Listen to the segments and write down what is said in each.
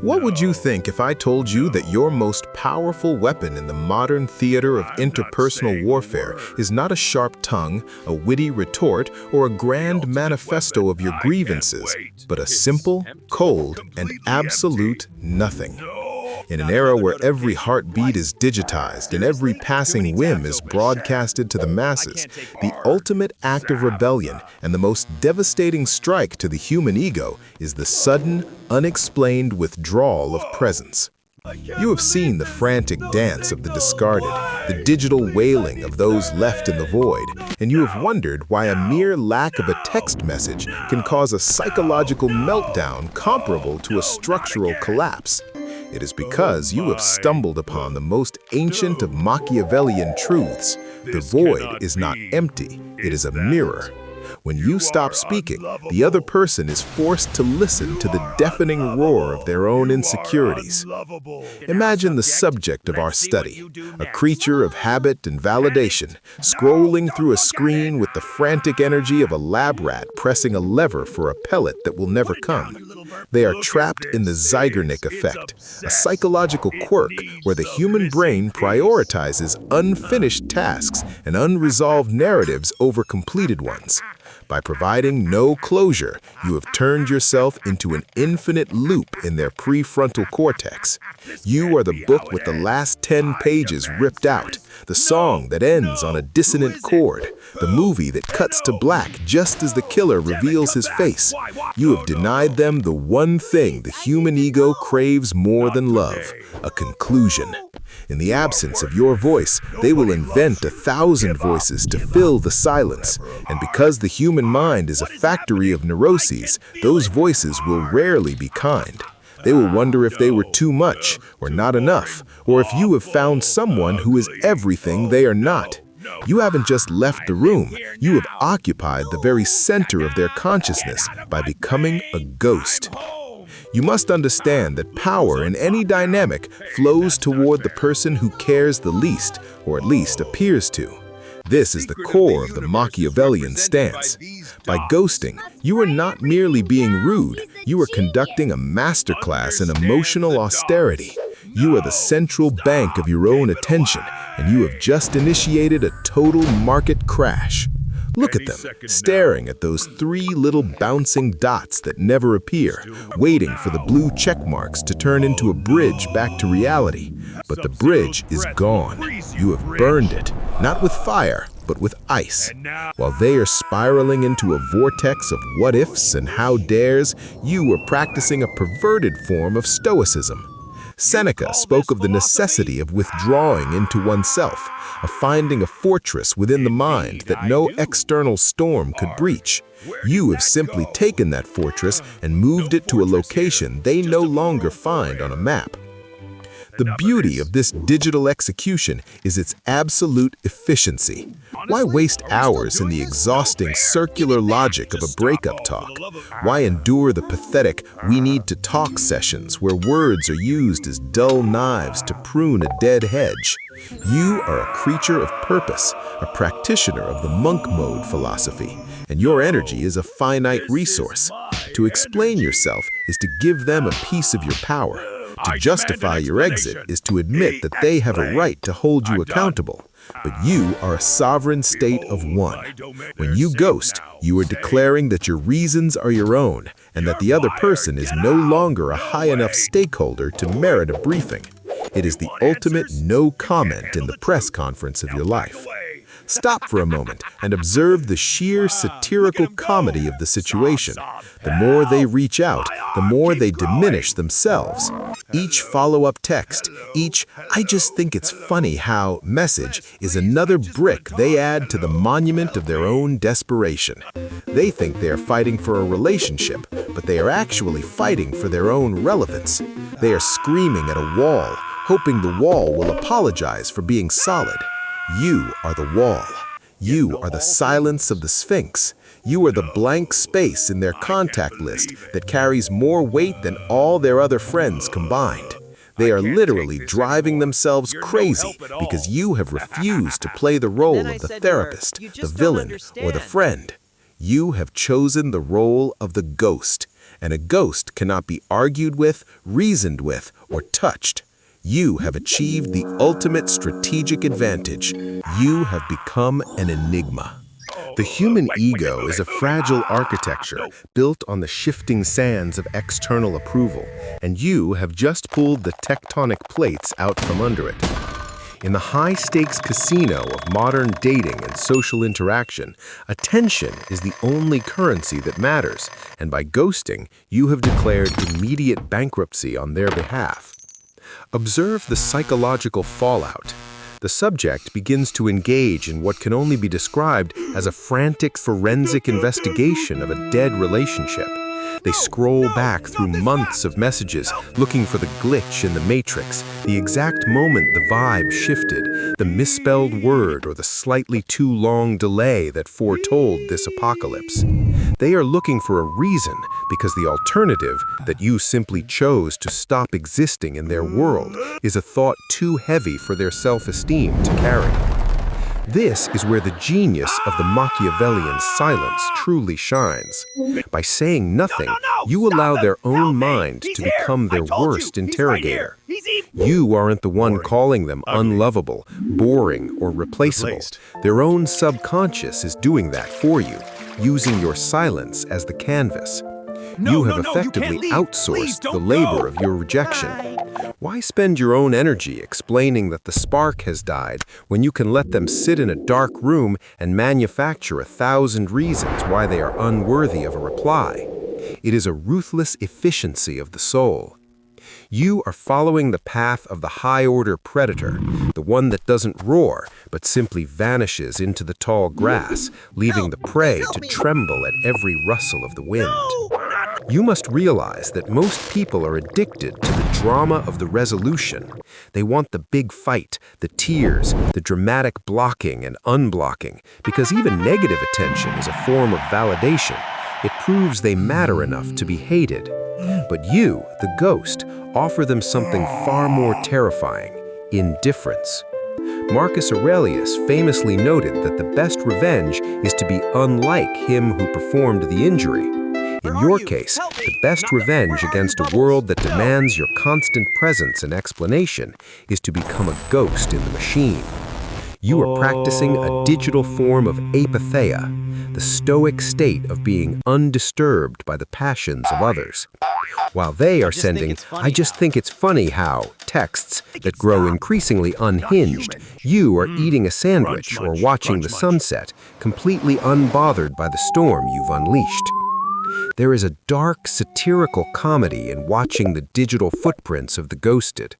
What would you think if I told you that your most powerful weapon in the modern theater of interpersonal warfare is not a sharp tongue, a witty retort, or a grand manifesto of your grievances, but a simple, cold, and absolute nothing? In an era where every heartbeat is digitized and every passing whim is broadcasted to the masses, the ultimate act of rebellion and the most devastating strike to the human ego is the sudden, unexplained withdrawal of presence. You have seen the frantic dance of the discarded, the digital wailing of those left in the void, and you have wondered why a mere lack of a text message can cause a psychological meltdown comparable to a structural collapse. It is because you have stumbled upon the most ancient of Machiavellian truths. The void is not empty, it is a mirror. When you stop speaking, the other person is forced to listen to the deafening roar of their own insecurities. Imagine the subject of our study, a creature of habit and validation, scrolling through a screen with the frantic energy of a lab rat pressing a lever for a pellet that will never come. They are trapped in the Zeigarnik Effect, a psychological quirk where the human brain prioritizes unfinished tasks and unresolved narratives over completed ones. By providing no closure, you have turned yourself into an infinite loop in their prefrontal cortex. You are the book with the last 10 pages ripped out, the song that ends on a dissonant chord, the movie that cuts to black just as the killer reveals his face. You have denied them the one thing the human ego craves more than love, a conclusion. In the absence of your voice, they will invent 1,000 voices to fill the silence. And because the human mind is a factory of neuroses, those voices will rarely be kind. They will wonder if they were too much, or not enough, or if you have found someone who is everything they are not. You haven't just left the room, you have occupied the very center of their consciousness by becoming a ghost. You must understand that power in any dynamic flows toward the person who cares the least, or at least appears to. This is the core of the Machiavellian stance. By ghosting, you are not merely being rude, you are conducting a masterclass in emotional austerity. You are the central bank of your own attention, and you have just initiated a total market crash. Look at them, staring at those 3 little bouncing dots that never appear, waiting for the blue check marks to turn into a bridge back to reality. But the bridge is gone. You have burned it, not with fire, but with ice. While they are spiraling into a vortex of what-ifs and how-dares, you are practicing a perverted form of Stoicism. Seneca spoke of the necessity of withdrawing into oneself, of finding a fortress within the mind that no external storm could breach. You have simply taken that fortress and moved it to a location they no longer find on a map. The beauty of this digital execution is its absolute efficiency. Why waste hours in the exhausting circular logic of a breakup talk? Why endure the pathetic "we need to talk" sessions where words are used as dull knives to prune a dead hedge? You are a creature of purpose, a practitioner of the monk mode philosophy, and your energy is a finite resource. To explain yourself is to give them a piece of your power. To justify your exit is to admit that they have a right to hold you accountable. But you are a sovereign state of one. When you ghost, you are declaring that your reasons are your own, and that the other person is no longer a high enough stakeholder to merit a briefing. It is the ultimate no comment in the press conference of your life. Stop for a moment and observe the sheer satirical comedy of the situation. The more they reach out, the more they diminish themselves. Each follow-up text, each "I just think it's funny how" message is another brick they add to the monument of their own desperation. They think they are fighting for a relationship, but they are actually fighting for their own relevance. They are screaming at a wall, hoping the wall will apologize for being solid. You are the wall. You are the silence of the Sphinx. You are the blank space in their contact list that carries more weight than all their other friends combined. They are literally driving themselves crazy because you have refused to play the role of the therapist, the villain, or the friend. You have chosen the role of the ghost, and a ghost cannot be argued with, reasoned with, or touched. You have achieved the ultimate strategic advantage. You have become an enigma. The human ego is a fragile architecture built on the shifting sands of external approval, and you have just pulled the tectonic plates out from under it. In the high-stakes casino of modern dating and social interaction, attention is the only currency that matters, and by ghosting, you have declared immediate bankruptcy on their behalf. Observe the psychological fallout. The subject begins to engage in what can only be described as a frantic forensic investigation of a dead relationship. They scroll back through months of messages, looking for the glitch in the matrix, the exact moment the vibe shifted, the misspelled word or the slightly too long delay that foretold this apocalypse. They are looking for a reason because the alternative, that you simply chose to stop existing in their world, is a thought too heavy for their self-esteem to carry. This is where the genius of the Machiavellian silence truly shines. By saying nothing, you allow their own mind to become their worst interrogator. You aren't the one calling them unlovable, boring, or replaceable. Their own subconscious is doing that for you, using your silence as the canvas. You have effectively outsourced the labor of your rejection. Why spend your own energy explaining that the spark has died when you can let them sit in a dark room and manufacture 1,000 reasons why they are unworthy of a reply? It is a ruthless efficiency of the soul. You are following the path of the high-order predator, the one that doesn't roar, but simply vanishes into the tall grass, leaving the prey to tremble at every rustle of the wind. You must realize that most people are addicted to the drama of the resolution. They want the big fight, the tears, the dramatic blocking and unblocking, because even negative attention is a form of validation. It proves they matter enough to be hated. But you, the ghost, offer them something far more terrifying: indifference. Marcus Aurelius famously noted that the best revenge is to be unlike him who performed the injury. In your case, the best revenge against a world that demands your constant presence and explanation is to become a ghost in the machine. You are practicing a digital form of apatheia, the stoic state of being undisturbed by the passions of others. While they are sending, "I just think it's funny how," texts that grow increasingly unhinged, you are eating a sandwich or watching the sunset, completely unbothered by the storm you've unleashed. There is a dark, satirical comedy in watching the digital footprints of the ghosted.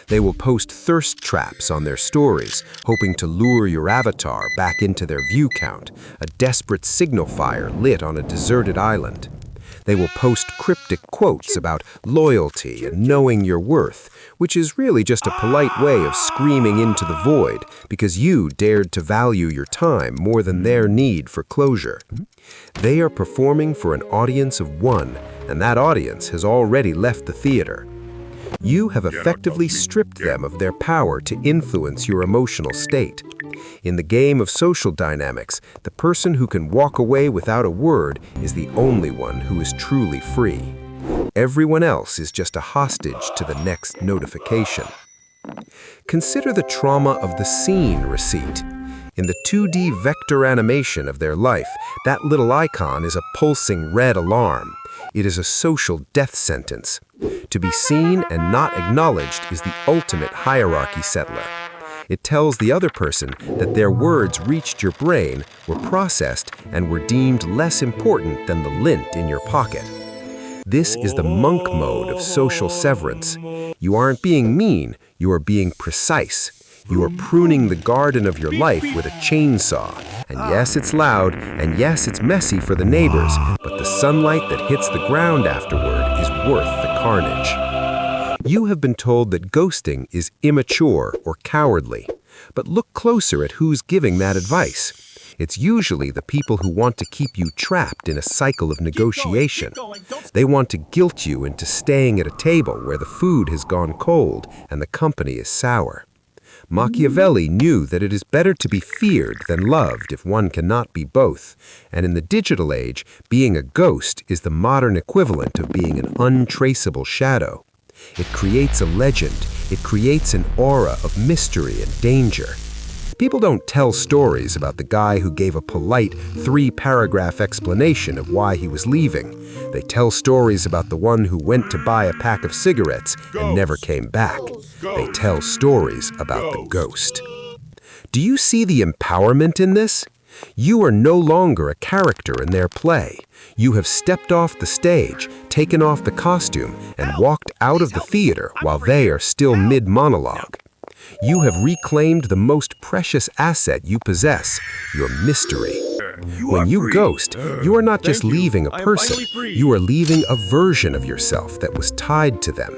They will post thirst traps on their stories, hoping to lure your avatar back into their view count, a desperate signal fire lit on a deserted island. They will post cryptic quotes about loyalty and knowing your worth, which is really just a polite way of screaming into the void because you dared to value your time more than their need for closure. They are performing for an audience of one, and that audience has already left the theater. You have effectively stripped them of their power to influence your emotional state. In the game of social dynamics, the person who can walk away without a word is the only one who is truly free. Everyone else is just a hostage to the next notification. Consider the trauma of the scene receipt. In the 2D vector animation of their life, that little icon is a pulsing red alarm. It is a social death sentence. To be seen and not acknowledged is the ultimate hierarchy settler. It tells the other person that their words reached your brain, were processed, and were deemed less important than the lint in your pocket. This is the monk mode of social severance. You aren't being mean, you are being precise. You are pruning the garden of your life with a chainsaw. And yes, it's loud, and yes, it's messy for the neighbors, but the sunlight that hits the ground afterward is worth the carnage. You have been told that ghosting is immature or cowardly, but look closer at who's giving that advice. It's usually the people who want to keep you trapped in a cycle of negotiation. They want to guilt you into staying at a table where the food has gone cold and the company is sour. Machiavelli knew that it is better to be feared than loved if one cannot be both, and in the digital age, being a ghost is the modern equivalent of being an untraceable shadow. It creates a legend, it creates an aura of mystery and danger. People don't tell stories about the guy who gave a polite 3-paragraph explanation of why he was leaving. They tell stories about the one who went to buy a pack of cigarettes and never came back. They tell stories about the ghost. Do you see the empowerment in this? You are no longer a character in their play. You have stepped off the stage, taken off the costume, and walked out of the theater while they are still mid-monologue. You have reclaimed the most precious asset you possess, your mystery. When you ghost, you are not just leaving a person, you are leaving a version of yourself that was tied to them.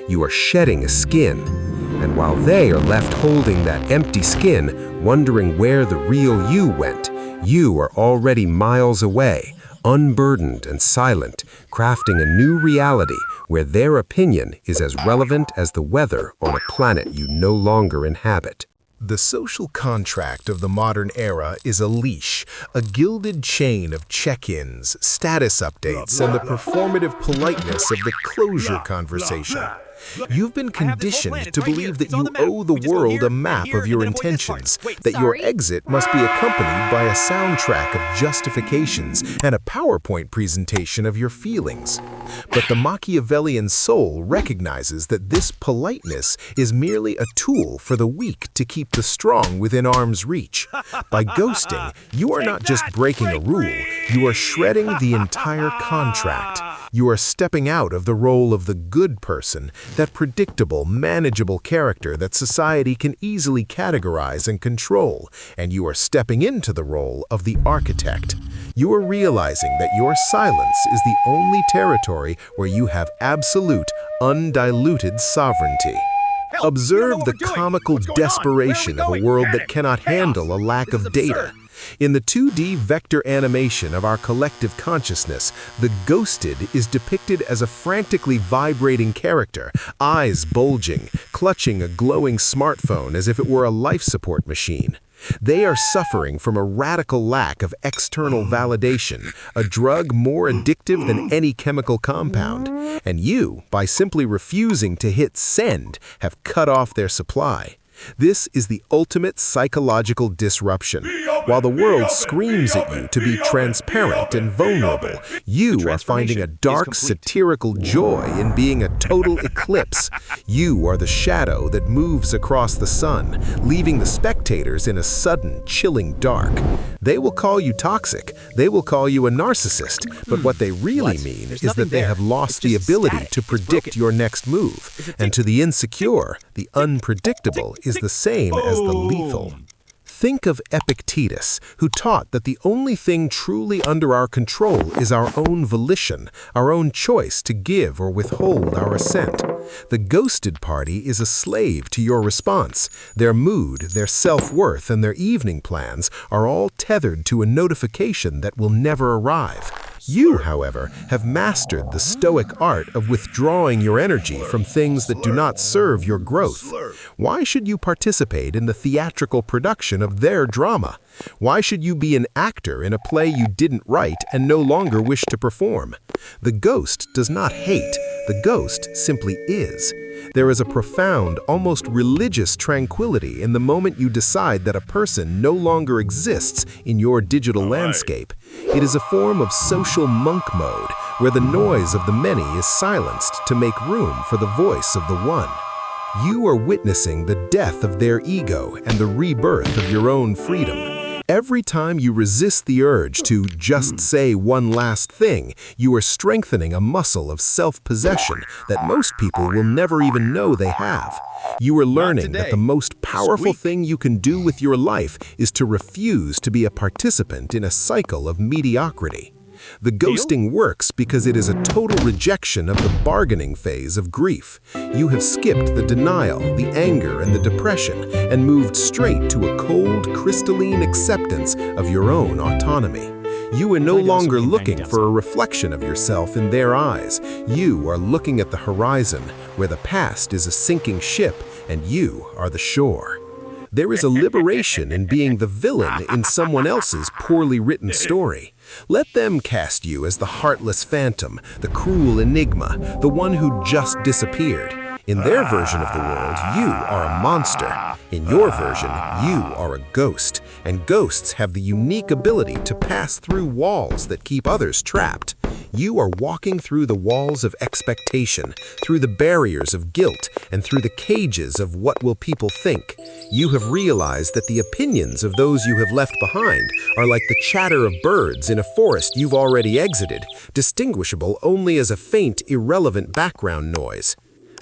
You are shedding a skin, and while they are left holding that empty skin, wondering where the real you went, you are already miles away, unburdened and silent, crafting a new reality where their opinion is as relevant as the weather on a planet you no longer inhabit. The social contract of the modern era is a leash, a gilded chain of check-ins, status updates, and the performative politeness of the closure conversation. You've been conditioned to believe that you owe the world a map of your intentions, that your exit must be accompanied by a soundtrack of justifications and a PowerPoint presentation of your feelings. But the Machiavellian soul recognizes that this politeness is merely a tool for the weak to keep the strong within arm's reach. By ghosting, you are not just breaking a rule, you are shredding the entire contract. You are stepping out of the role of the good person, that predictable, manageable character that society can easily categorize and control, and you are stepping into the role of the architect. You are realizing that your silence is the only territory where you have absolute, undiluted sovereignty. Observe the comical desperation of a world that cannot handle a lack of data. In the 2D vector animation of our collective consciousness, the ghosted is depicted as a frantically vibrating character, eyes bulging, clutching a glowing smartphone as if it were a life support machine. They are suffering from a radical lack of external validation, a drug more addictive than any chemical compound. And you, by simply refusing to hit send, have cut off their supply. This is the ultimate psychological disruption. While the world screams at you to be transparent and vulnerable, you are finding a dark, satirical joy in being a total eclipse. You are the shadow that moves across the sun, leaving the spectators in a sudden, chilling dark. They will call you toxic, they will call you a narcissist, but what they really mean is that they have lost the ability to predict your next move. And to the insecure, the unpredictable is the same as the lethal. Think of Epictetus, who taught that the only thing truly under our control is our own volition, our own choice to give or withhold our assent. The ghosted party is a slave to your response. Their mood, their self-worth, and their evening plans are all tethered to a notification that will never arrive. You, however, have mastered the stoic art of withdrawing your energy from things that do not serve your growth. Why should you participate in the theatrical production of their drama? Why should you be an actor in a play you didn't write and no longer wish to perform? The ghost does not hate, the ghost simply is. There is a profound, almost religious tranquility in the moment you decide that a person no longer exists in your digital landscape. It is a form of social monk mode, where the noise of the many is silenced to make room for the voice of the one. You are witnessing the death of their ego and the rebirth of your own freedom. Every time you resist the urge to just say one last thing, you are strengthening a muscle of self-possession that most people will never even know they have. You are learning that the most powerful thing you can do with your life is to refuse to be a participant in a cycle of mediocrity. The ghosting works because it is a total rejection of the bargaining phase of grief. You have skipped the denial, the anger, and the depression, and moved straight to a cold, crystalline acceptance of your own autonomy. You are no longer looking for a reflection of yourself in their eyes. You are looking at the horizon, where the past is a sinking ship and you are the shore. There is a liberation in being the villain in someone else's poorly written story. Let them cast you as the heartless phantom, the cruel enigma, the one who just disappeared. In their version of the world, you are a monster. In your version, you are a ghost. And ghosts have the unique ability to pass through walls that keep others trapped. You are walking through the walls of expectation, through the barriers of guilt, and through the cages of what will people think. You have realized that the opinions of those you have left behind are like the chatter of birds in a forest you've already exited, distinguishable only as a faint, irrelevant background noise.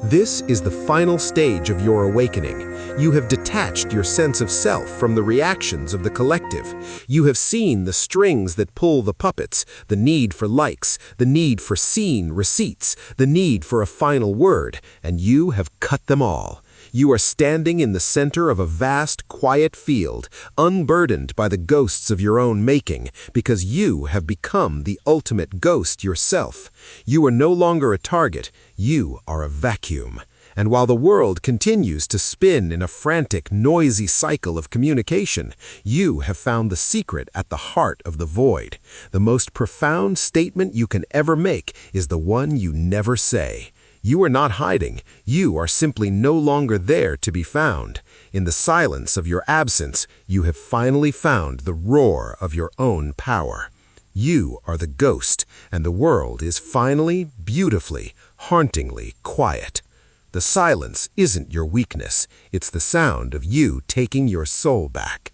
This is the final stage of your awakening. You have detached your sense of self from the reactions of the collective. You have seen the strings that pull the puppets, the need for likes, the need for seen receipts, the need for a final word, and you have cut them all. You are standing in the center of a vast, quiet field, unburdened by the ghosts of your own making, because you have become the ultimate ghost yourself. You are no longer a target, you are a vacuum. And while the world continues to spin in a frantic, noisy cycle of communication, you have found the secret at the heart of the void. The most profound statement you can ever make is the one you never say. You are not hiding. You are simply no longer there to be found. In the silence of your absence, you have finally found the roar of your own power. You are the ghost, and the world is finally, beautifully, hauntingly quiet. The silence isn't your weakness. It's the sound of you taking your soul back.